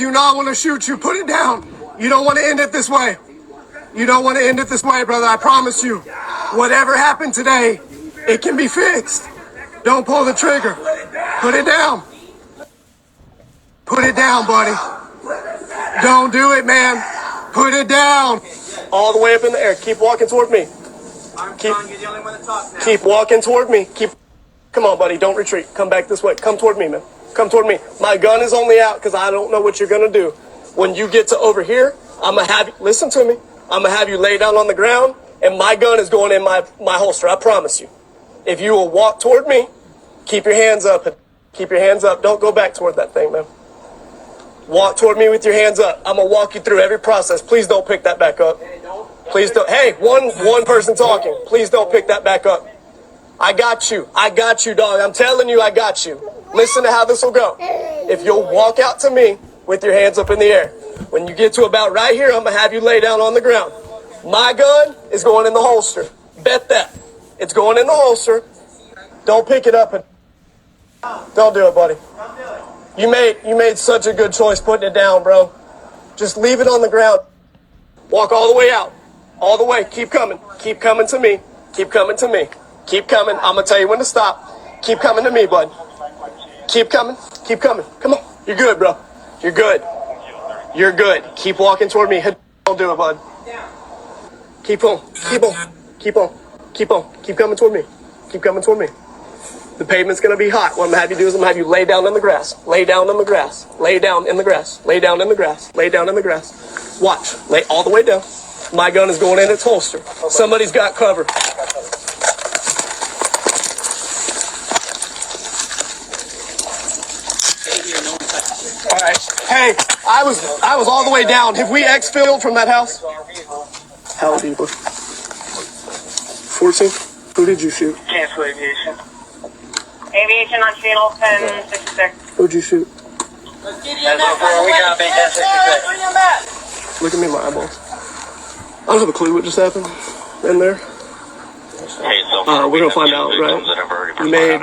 Do not want to shoot you. Put it down. You don't want to end it this way. You don't want to end it this way, brother. I promise you. Whatever happened today, it can be fixed. Don't pull the trigger. Put it down. Put it down, buddy. Don't do it, man. Put it down. All the way up in the air. Keep walking toward me. Keep walking toward me. Come on, buddy. Don't retreat. Come back this way. Come toward me, man. Come toward me. My gun is only out because I don't know what you're going to do. When you get to over here, I'm going to have you, listen to me. I'm going to have you lay down on the ground and my gun is going in my holster. I promise you. If you will walk toward me, keep your hands up. Keep your hands up. Don't go back toward that thing, man. Walk toward me with your hands up. I'm going to walk you through every process. Please don't pick that back up. Please don't. Hey, one person talking. Please don't pick that back up. I got you. I got you, dog. I'm telling you, I got you. Listen to how this will go. If you'll walk out to me with your hands up in the air, when you get to about right here, I'm going to have you lay down on the ground. My gun is going in the holster. Bet that. It's going in the holster. Don't pick it up. Don't do it, buddy. You made such a good choice putting it down, bro. Just leave it on the ground. Walk all the way out. All the way. Keep coming. Keep coming to me. Keep coming to me. Keep coming. I'm going to tell you when to stop. Keep coming to me, bud. Keep coming. Keep coming. Come on. You're good, bro. You're good. You're good. Keep walking toward me. Don't do it, bud. Keep on. Keep on. Keep on. Keep on. Keep coming toward me. Keep coming toward me. The pavement's going to be hot. What I'm going to have you do is I'm going to have you lay down in the grass. Lay down in the grass. Lay down in the grass. Lay down in the grass. Lay down in the grass. Watch. Lay all the way down. My gun is going in its holster. Somebody's got cover. All right. Hey, I was all the way down. Have we exfilled from that house? How old are you? 14? Who did you shoot? Cancel aviation. Aviation on channel 1066. Who'd you shoot? Let's get you we got big 1066. Look at me in my eyeballs. I don't have a clue what just happened in there. Hey, so we're gonna find out, right? You made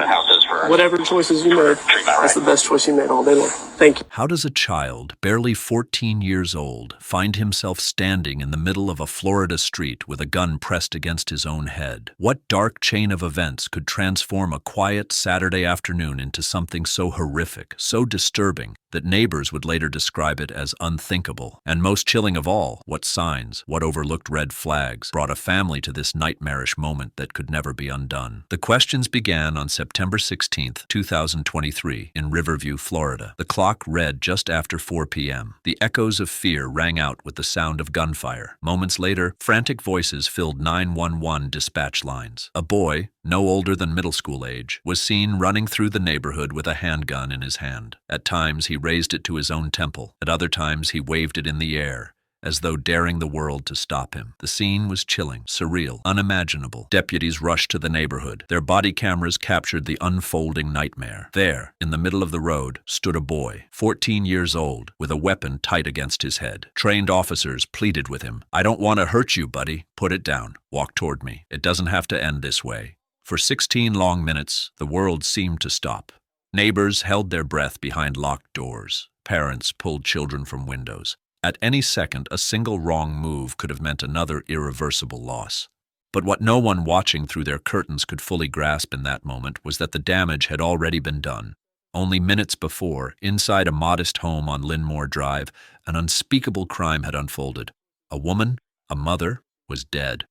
whatever choices you made. That's the best choice you made all day long. Thank you. How does a child, barely 14 years old, find himself standing in the middle of a Florida street with a gun pressed against his own head? What dark chain of events could transform a quiet Saturday afternoon into something so horrific, so disturbing, that neighbors would later describe it as unthinkable? And most chilling of all, what signs, what overlooked red flags brought a family to this nightmarish moment that could never be undone? The questions began on September 16, 2023, in Riverview, Florida. The clock read just after 4 p.m. The echoes of fear rang out with the sound of gunfire. Moments later, frantic voices filled 911 dispatch lines. A boy, no older than middle school age, was seen running through the neighborhood with a handgun in his hand. At times, he raised it to his own temple. At other times, he waved it in the air, as though daring the world to stop him. The scene was chilling, surreal, unimaginable. Deputies rushed to the neighborhood. Their body cameras captured the unfolding nightmare. There, in the middle of the road, stood a boy, 14 years old, with a weapon tight against his head. Trained officers pleaded with him. "I don't want to hurt you, buddy. Put it down. Walk toward me. It doesn't have to end this way." For 16 long minutes, the world seemed to stop. Neighbors held their breath behind locked doors. Parents pulled children from windows. At any second, a single wrong move could have meant another irreversible loss. But what no one watching through their curtains could fully grasp in that moment was that the damage had already been done. Only minutes before, inside a modest home on Linmore Drive, an unspeakable crime had unfolded. A woman, a mother, was dead.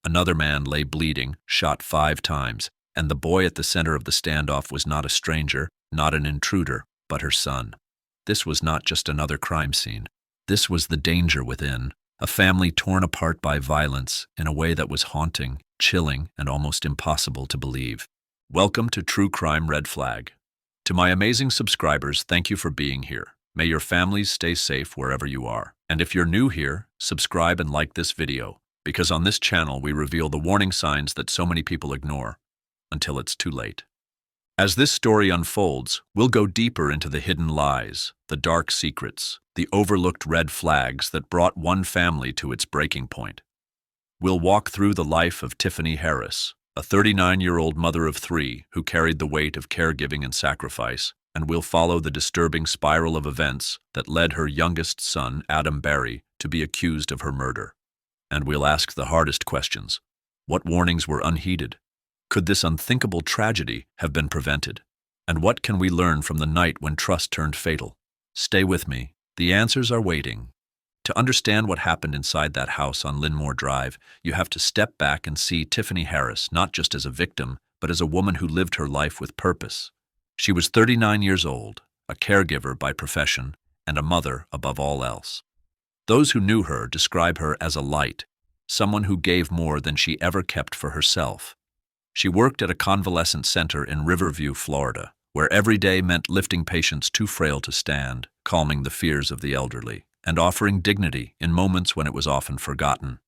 Another man lay bleeding, shot 5 times, and the boy at the center of the standoff was not a stranger, not an intruder, but her son. This was not just another crime scene. This was the danger within, a family torn apart by violence in a way that was haunting, chilling, and almost impossible to believe. Welcome to True Crime Red Flag. To my amazing subscribers, thank you for being here. May your families stay safe wherever you are. And if you're new here, subscribe and like this video, because on this channel we reveal the warning signs that so many people ignore, until it's too late. As this story unfolds, we'll go deeper into the hidden lies, the dark secrets, the overlooked red flags that brought one family to its breaking point. We'll walk through the life of Tiffany Harris, a 39-year-old mother of 3 who carried the weight of caregiving and sacrifice, and we'll follow the disturbing spiral of events that led her youngest son, Adam Barry, to be accused of her murder. And we'll ask the hardest questions. What warnings were unheeded? Could this unthinkable tragedy have been prevented? And what can we learn from the night when trust turned fatal? Stay with me. The answers are waiting. To understand what happened inside that house on Linmore Drive, you have to step back and see Tiffany Harris not just as a victim, but as a woman who lived her life with purpose. She was 39 years old, a caregiver by profession, and a mother above all else. Those who knew her describe her as a light, someone who gave more than she ever kept for herself. She worked at a convalescent center in Riverview, Florida, where every day meant lifting patients too frail to stand, calming the fears of the elderly, and offering dignity in moments when it was often forgotten.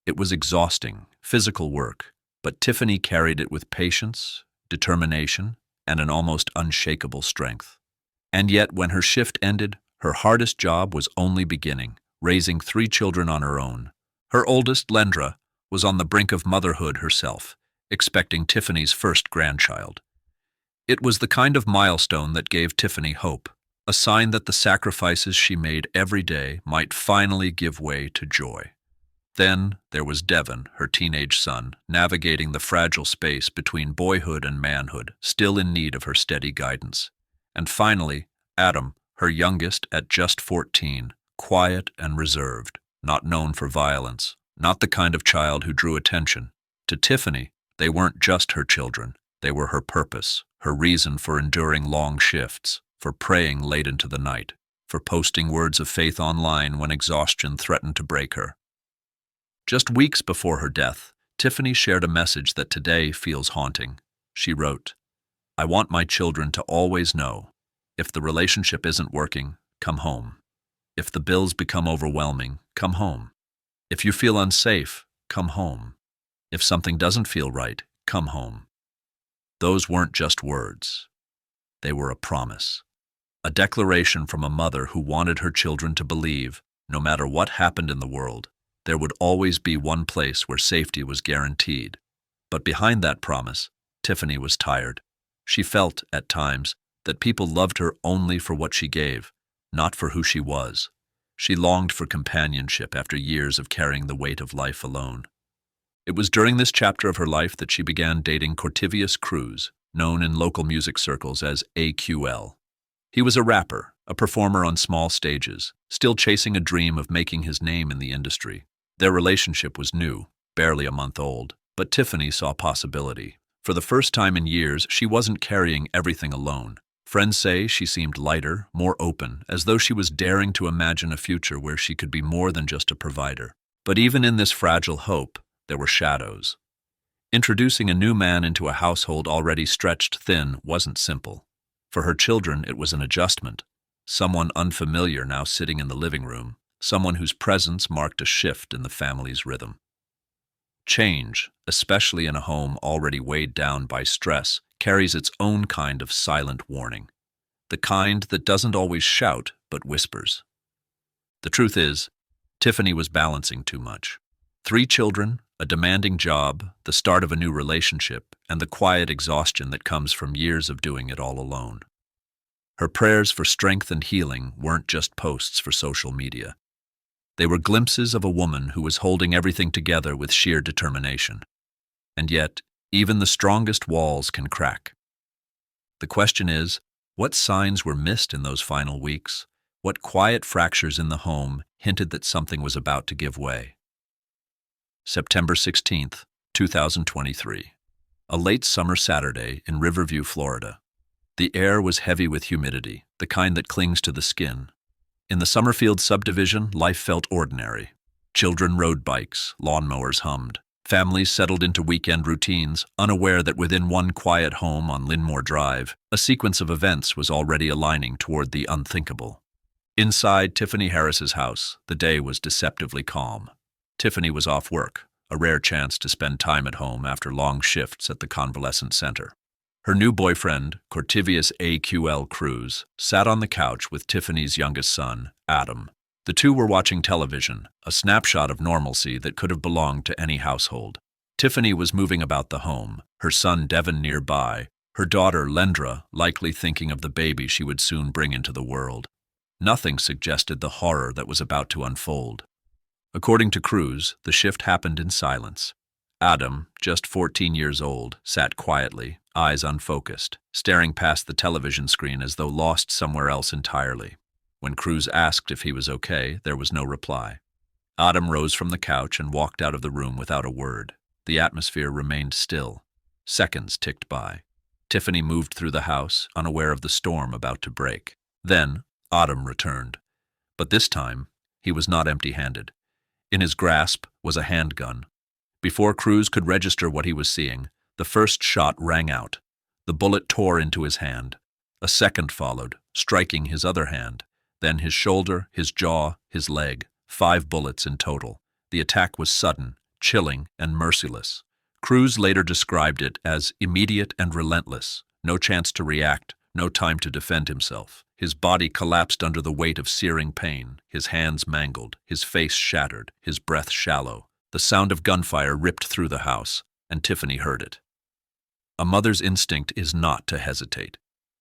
It was exhausting, physical work, but Tiffany carried it with patience, determination, and an almost unshakable strength. And yet, when her shift ended, her hardest job was only beginning, raising 3 children on her own. Her oldest, Lendra, was on the brink of motherhood herself, expecting Tiffany's first grandchild. It was the kind of milestone that gave Tiffany hope, a sign that the sacrifices she made every day might finally give way to joy. Then there was Devon, her teenage son, navigating the fragile space between boyhood and manhood, still in need of her steady guidance. And finally, Adam, her youngest at just 14, quiet and reserved, not known for violence, not the kind of child who drew attention. To Tiffany, they weren't just her children, they were her purpose, her reason for enduring long shifts, for praying late into the night, for posting words of faith online when exhaustion threatened to break her. Just weeks before her death, Tiffany shared a message that today feels haunting. She wrote, "I want my children to always know, if the relationship isn't working, come home. If the bills become overwhelming, come home. If you feel unsafe, come home. If something doesn't feel right, come home." Those weren't just words. They were a promise. A declaration from a mother who wanted her children to believe, no matter what happened in the world, there would always be one place where safety was guaranteed. But behind that promise, Tiffany was tired. She felt, at times, that people loved her only for what she gave, not for who she was. She longed for companionship after years of carrying the weight of life alone. It was during this chapter of her life that she began dating Cortivius Cruz, known in local music circles as AQL. He was a rapper, a performer on small stages, still chasing a dream of making his name in the industry. Their relationship was new, barely a month old, but Tiffany saw possibility. For the first time in years, she wasn't carrying everything alone. Friends say she seemed lighter, more open, as though she was daring to imagine a future where she could be more than just a provider. But even in this fragile hope, there were shadows. Introducing a new man into a household already stretched thin wasn't simple. For her children, it was an adjustment. Someone unfamiliar now sitting in the living room, someone whose presence marked a shift in the family's rhythm. Change, especially in a home already weighed down by stress, carries its own kind of silent warning, the kind that doesn't always shout but whispers. The truth is, Tiffany was balancing too much. 3 children, a demanding job, the start of a new relationship, and the quiet exhaustion that comes from years of doing it all alone. Her prayers for strength and healing weren't just posts for social media. They were glimpses of a woman who was holding everything together with sheer determination. And yet, even the strongest walls can crack. The question is, what signs were missed in those final weeks? What quiet fractures in the home hinted that something was about to give way? September 16th, 2023. A late summer Saturday in Riverview, Florida. The air was heavy with humidity, the kind that clings to the skin. In the Summerfield subdivision, life felt ordinary. Children rode bikes, lawnmowers hummed. Families settled into weekend routines, unaware that within one quiet home on Linmore Drive, a sequence of events was already aligning toward the unthinkable. Inside Tiffany Harris's house, the day was deceptively calm. Tiffany was off work, a rare chance to spend time at home after long shifts at the convalescent center. Her new boyfriend, Cortivius AQL Cruz, sat on the couch with Tiffany's youngest son, Adam. The two were watching television, a snapshot of normalcy that could have belonged to any household. Tiffany was moving about the home, her son Devon nearby, Her daughter, Lendra, likely thinking of the baby she would soon bring into the world. Nothing suggested the horror that was about to unfold. According to Cruz, the shift happened in silence. Adam, just 14 years old, sat quietly, eyes unfocused, staring past the television screen as though lost somewhere else entirely. When Cruz asked if he was okay, there was no reply. Adam rose from the couch and walked out of the room without a word. The atmosphere remained still. Seconds ticked by. Tiffany moved through the house, unaware of the storm about to break. Then, Adam returned. But this time, he was not empty-handed. In his grasp was a handgun. Before Cruz could register what he was seeing, the first shot rang out. The bullet tore into his hand. A second followed, striking his other hand. Then his shoulder, his jaw, his leg. 5 bullets in total. The attack was sudden, chilling, and merciless. Cruz later described it as immediate and relentless. No chance to react, no time to defend himself. His body collapsed under the weight of searing pain, his hands mangled, his face shattered, his breath shallow. The sound of gunfire ripped through the house, and Tiffany heard it. A mother's instinct is not to hesitate.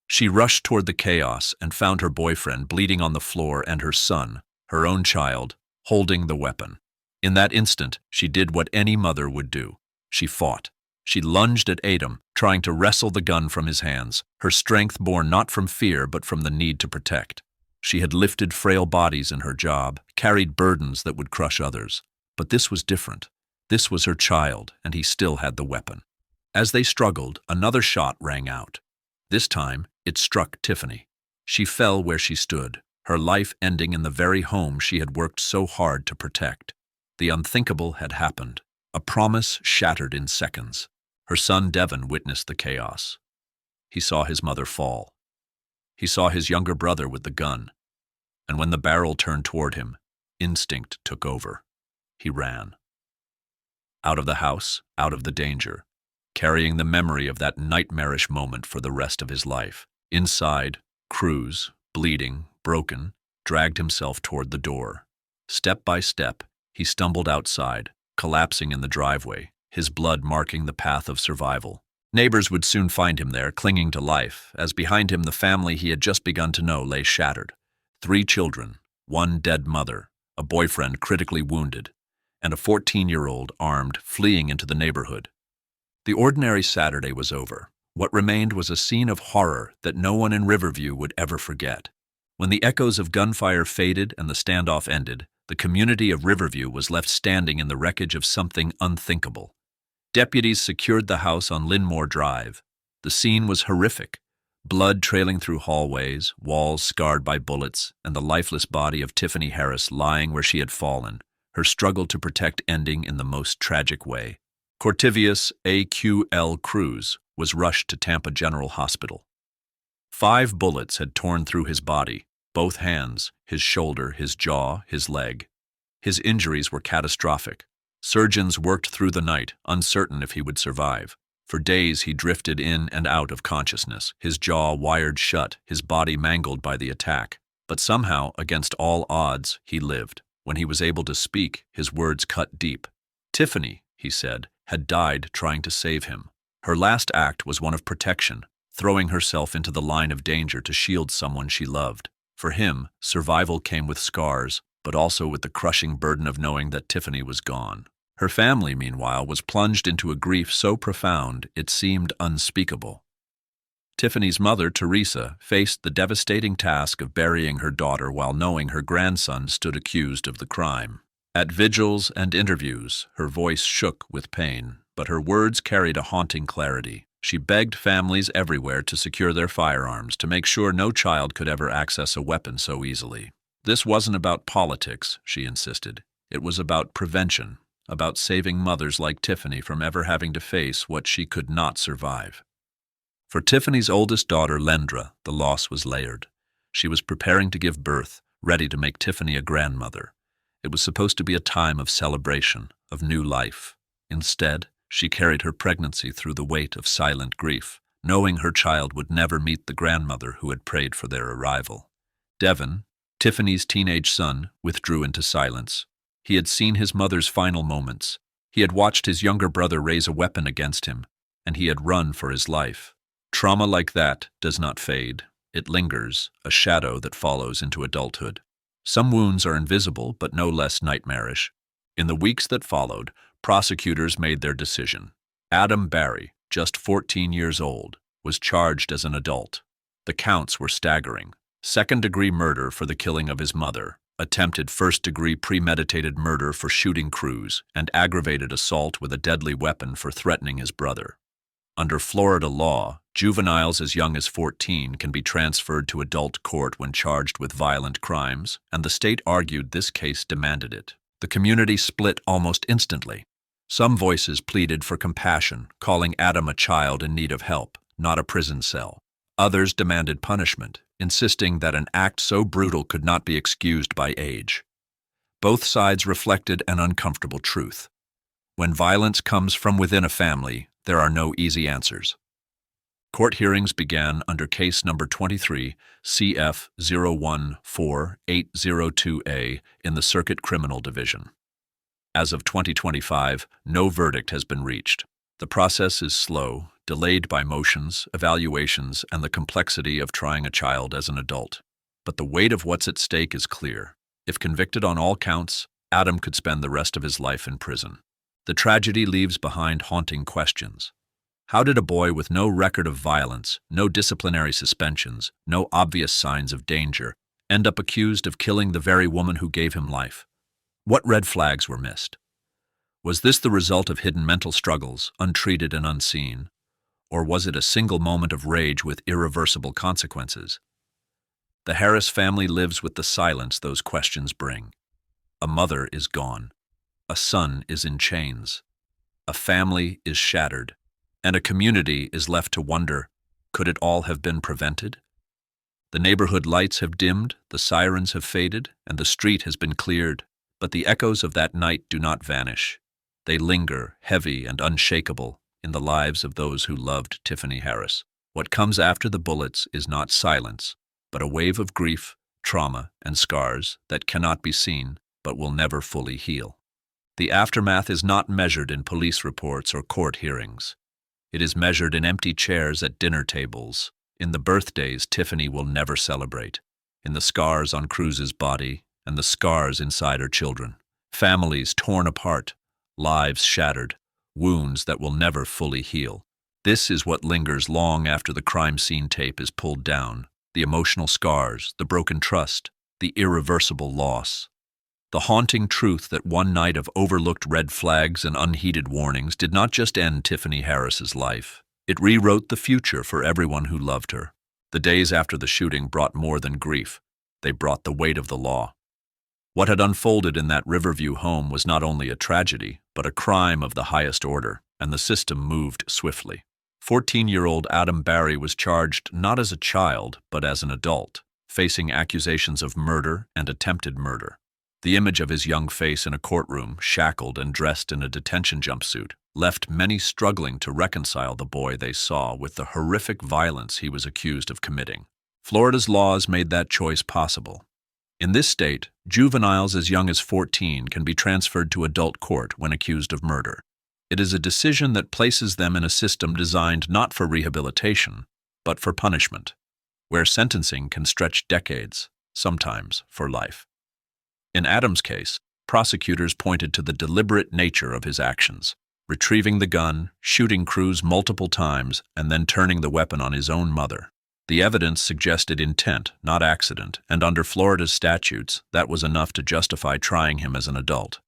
She rushed toward the chaos and found her boyfriend bleeding on the floor and her son, her own child, holding the weapon. In that instant, she did what any mother would do. She fought. She lunged at Adam, trying to wrestle the gun from his hands, her strength born not from fear but from the need to protect. She had lifted frail bodies in her job, carried burdens that would crush others. But this was different. This was her child, and he still had the weapon. As they struggled, another shot rang out. This time, it struck Tiffany. She fell where she stood, her life ending in the very home she had worked so hard to protect. The unthinkable had happened. A promise shattered in seconds. Her son Devin witnessed the chaos. He saw his mother fall. He saw his younger brother with the gun. And when the barrel turned toward him, instinct took over. He ran. Out of the house, out of the danger, carrying the memory of that nightmarish moment for the rest of his life. Inside, Cruz, bleeding, broken, dragged himself toward the door. Step by step, he stumbled outside, collapsing in the driveway, his blood marking the path of survival. Neighbors would soon find him there, clinging to life, as behind him the family he had just begun to know lay shattered. 3 children, 1 dead mother, a boyfriend critically wounded, and a 14-year-old armed, fleeing into the neighborhood. The ordinary Saturday was over. What remained was a scene of horror that no one in Riverview would ever forget. When the echoes of gunfire faded and the standoff ended, the community of Riverview was left standing in the wreckage of something unthinkable. Deputies secured the house on Linmore Drive. The scene was horrific. Blood trailing through hallways, walls scarred by bullets, and the lifeless body of Tiffany Harris lying where she had fallen, her struggle to protect ending in the most tragic way. Cortivius A.Q.L. Cruz was rushed to Tampa General Hospital. 5 bullets had torn through his body, both hands, his shoulder, his jaw, his leg. His injuries were catastrophic. Surgeons worked through the night, uncertain if he would survive. For days he drifted in and out of consciousness, his jaw wired shut, his body mangled by the attack. But somehow, against all odds, he lived. When he was able to speak, his words cut deep. Tiffany, he said, had died trying to save him. Her last act was one of protection, throwing herself into the line of danger to shield someone she loved. For him, survival came with scars, but also with the crushing burden of knowing that Tiffany was gone. Her family, meanwhile, was plunged into a grief so profound it seemed unspeakable. Tiffany's mother, Teresa, faced the devastating task of burying her daughter while knowing her grandson stood accused of the crime. At vigils and interviews, her voice shook with pain, but her words carried a haunting clarity. She begged families everywhere to secure their firearms, to make sure no child could ever access a weapon so easily. This wasn't about politics, she insisted. It was about prevention, about saving mothers like Tiffany from ever having to face what she could not survive. For Tiffany's oldest daughter, Lendra, the loss was layered. She was preparing to give birth, ready to make Tiffany a grandmother. It was supposed to be a time of celebration, of new life. Instead, she carried her pregnancy through the weight of silent grief, knowing her child would never meet the grandmother who had prayed for their arrival. Devin, Tiffany's teenage son, withdrew into silence. He had seen his mother's final moments. He had watched his younger brother raise a weapon against him, and he had run for his life. Trauma like that does not fade. It lingers, a shadow that follows into adulthood. Some wounds are invisible, but no less nightmarish. In the weeks that followed, prosecutors made their decision. Adam Barry, just 14 years old, was charged as an adult. The counts were staggering. Second-degree murder for the killing of his mother, attempted first-degree premeditated murder for shooting Cruz, and aggravated assault with a deadly weapon for threatening his brother. Under Florida law, juveniles as young as 14 can be transferred to adult court when charged with violent crimes, and the state argued this case demanded it. The community split almost instantly. Some voices pleaded for compassion, calling Adam a child in need of help, not a prison cell. Others demanded punishment, insisting that an act so brutal could not be excused by age. Both sides reflected an uncomfortable truth. When violence comes from within a family, there are no easy answers. Court hearings began under case number 23, CF 014802A in the Circuit Criminal Division. As of 2025, no verdict has been reached. The process is slow, delayed by motions, evaluations, and the complexity of trying a child as an adult. But the weight of what's at stake is clear. If convicted on all counts, Adam could spend the rest of his life in prison. The tragedy leaves behind haunting questions. How did a boy with no record of violence, no disciplinary suspensions, no obvious signs of danger, end up accused of killing the very woman who gave him life? What red flags were missed? Was this the result of hidden mental struggles, untreated and unseen? Or was it a single moment of rage with irreversible consequences? The Harris family lives with the silence those questions bring. A mother is gone. A son is in chains. A family is shattered. And a community is left to wonder, could it all have been prevented? The neighborhood lights have dimmed, the sirens have faded, and the street has been cleared. But the echoes of that night do not vanish. They linger, heavy and unshakable, in the lives of those who loved Tiffany Harris. What comes after the bullets is not silence, but a wave of grief, trauma, and scars that cannot be seen, but will never fully heal. The aftermath is not measured in police reports or court hearings. It is measured in empty chairs at dinner tables, in the birthdays Tiffany will never celebrate, in the scars on Cruz's body, and the scars inside her children. Families torn apart, lives shattered, wounds that will never fully heal. This is what lingers long after the crime scene tape is pulled down, the emotional scars, the broken trust, the irreversible loss. The haunting truth that one night of overlooked red flags and unheeded warnings did not just end Tiffany Harris's life. It rewrote the future for everyone who loved her. The days after the shooting brought more than grief. They brought the weight of the law. What had unfolded in that Riverview home was not only a tragedy, but a crime of the highest order, and the system moved swiftly. 14-year-old Adam Barry was charged not as a child, but as an adult, facing accusations of murder and attempted murder. The image of his young face in a courtroom, shackled and dressed in a detention jumpsuit, left many struggling to reconcile the boy they saw with the horrific violence he was accused of committing. Florida's laws made that choice possible. In this state, juveniles as young as 14 can be transferred to adult court when accused of murder. It is a decision that places them in a system designed not for rehabilitation, but for punishment, where sentencing can stretch decades, sometimes for life. In Adam's case, prosecutors pointed to the deliberate nature of his actions, retrieving the gun, shooting Cruz multiple times, and then turning the weapon on his own mother. The evidence suggested intent, not accident, and under Florida's statutes, that was enough to justify trying him as an adult.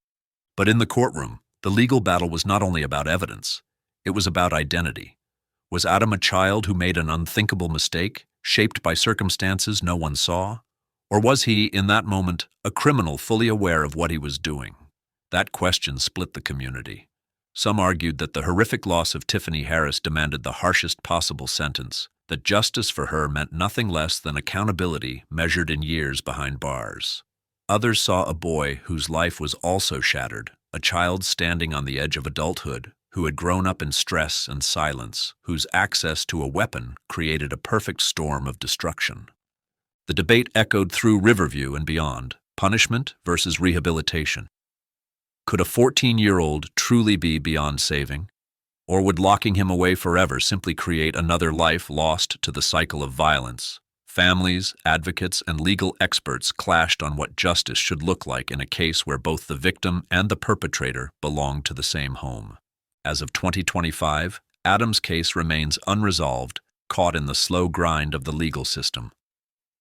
But in the courtroom, the legal battle was not only about evidence, it was about identity. Was Adam a child who made an unthinkable mistake, shaped by circumstances no one saw? Or was he, in that moment, a criminal fully aware of what he was doing? That question split the community. Some argued that the horrific loss of Tiffany Harris demanded the harshest possible sentence, that justice for her meant nothing less than accountability measured in years behind bars. Others saw a boy whose life was also shattered, a child standing on the edge of adulthood, who had grown up in stress and silence, whose access to a weapon created a perfect storm of destruction. The debate echoed through Riverview and beyond, punishment versus rehabilitation. Could a 14-year-old truly be beyond saving? Or would locking him away forever simply create another life lost to the cycle of violence? Families, advocates, and legal experts clashed on what justice should look like in a case where both the victim and the perpetrator belong to the same home. As of 2025, Adam's case remains unresolved, caught in the slow grind of the legal system.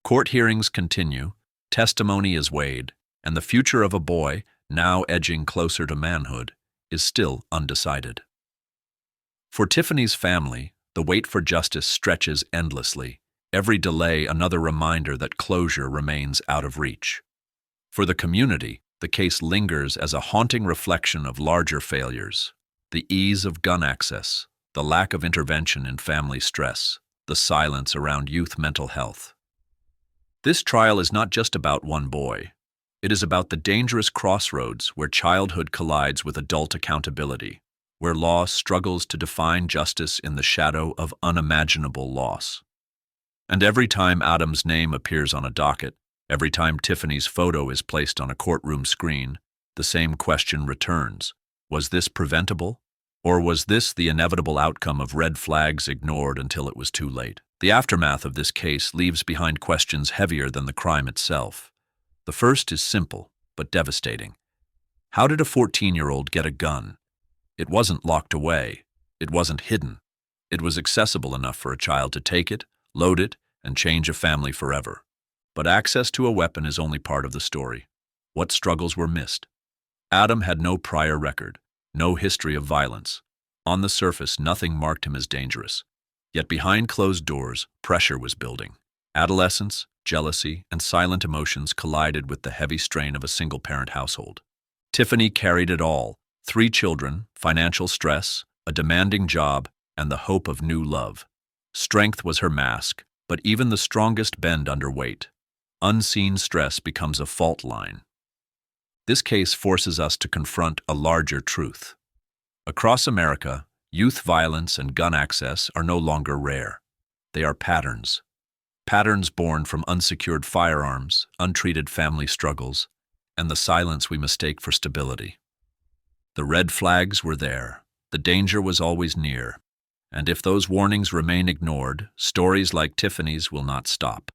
Court hearings continue, testimony is weighed, and the future of a boy, now edging closer to manhood, is still undecided. For Tiffany's family, the wait for justice stretches endlessly, every delay another reminder that closure remains out of reach. For the community, the case lingers as a haunting reflection of larger failures: the ease of gun access, the lack of intervention in family stress, the silence around youth mental health. This trial is not just about one boy. It is about the dangerous crossroads where childhood collides with adult accountability, where law struggles to define justice in the shadow of unimaginable loss. And every time Adam's name appears on a docket, every time Tiffany's photo is placed on a courtroom screen, the same question returns: was this preventable? Or was this the inevitable outcome of red flags ignored until it was too late? The aftermath of this case leaves behind questions heavier than the crime itself. The first is simple, but devastating. How did a 14-year-old get a gun? It wasn't locked away. It wasn't hidden. It was accessible enough for a child to take it, load it, and change a family forever. But access to a weapon is only part of the story. What struggles were missed? Adam had no prior record, no history of violence. On the surface, nothing marked him as dangerous. Yet behind closed doors, pressure was building. Adolescence, jealousy, and silent emotions collided with the heavy strain of a single-parent household. Tiffany carried it all: 3 children, financial stress, a demanding job, and the hope of new love. Strength was her mask, but even the strongest bend under weight. Unseen stress becomes a fault line. This case forces us to confront a larger truth. Across America, youth violence and gun access are no longer rare. They are patterns. Patterns born from unsecured firearms, untreated family struggles, and the silence we mistake for stability. The red flags were there. The danger was always near. And if those warnings remain ignored, stories like Tiffany's will not stop.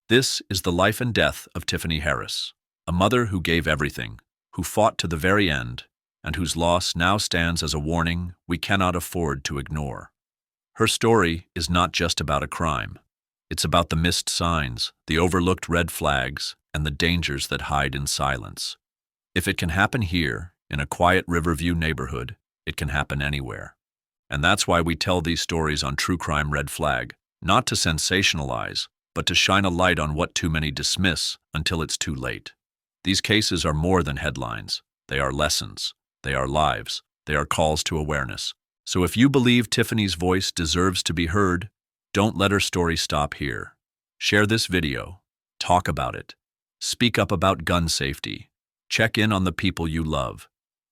This is the life and death of Tiffany Harris, a mother who gave everything, who fought to the very end, and whose loss now stands as a warning we cannot afford to ignore. Her story is not just about a crime. It's about the missed signs, the overlooked red flags, and the dangers that hide in silence. If it can happen here, in a quiet Riverview neighborhood, it can happen anywhere. And that's why we tell these stories on True Crime Red Flag, not to sensationalize, but to shine a light on what too many dismiss until it's too late. These cases are more than headlines. They are lessons. They are lives. They are calls to awareness. So if you believe Tiffany's voice deserves to be heard, don't let her story stop here. Share this video. Talk about it. Speak up about gun safety. Check in on the people you love.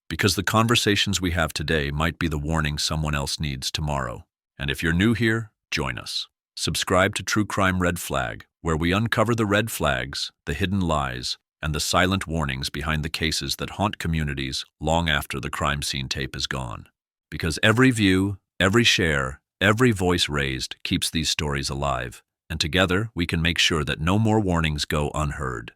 Because the conversations we have today might be the warning someone else needs tomorrow. And if you're new here, join us. Subscribe to True Crime Red Flag, where we uncover the red flags, the hidden lies, and the silent warnings behind the cases that haunt communities long after the crime scene tape is gone. Because every view, every share, every voice raised keeps these stories alive, and together we can make sure that no more warnings go unheard.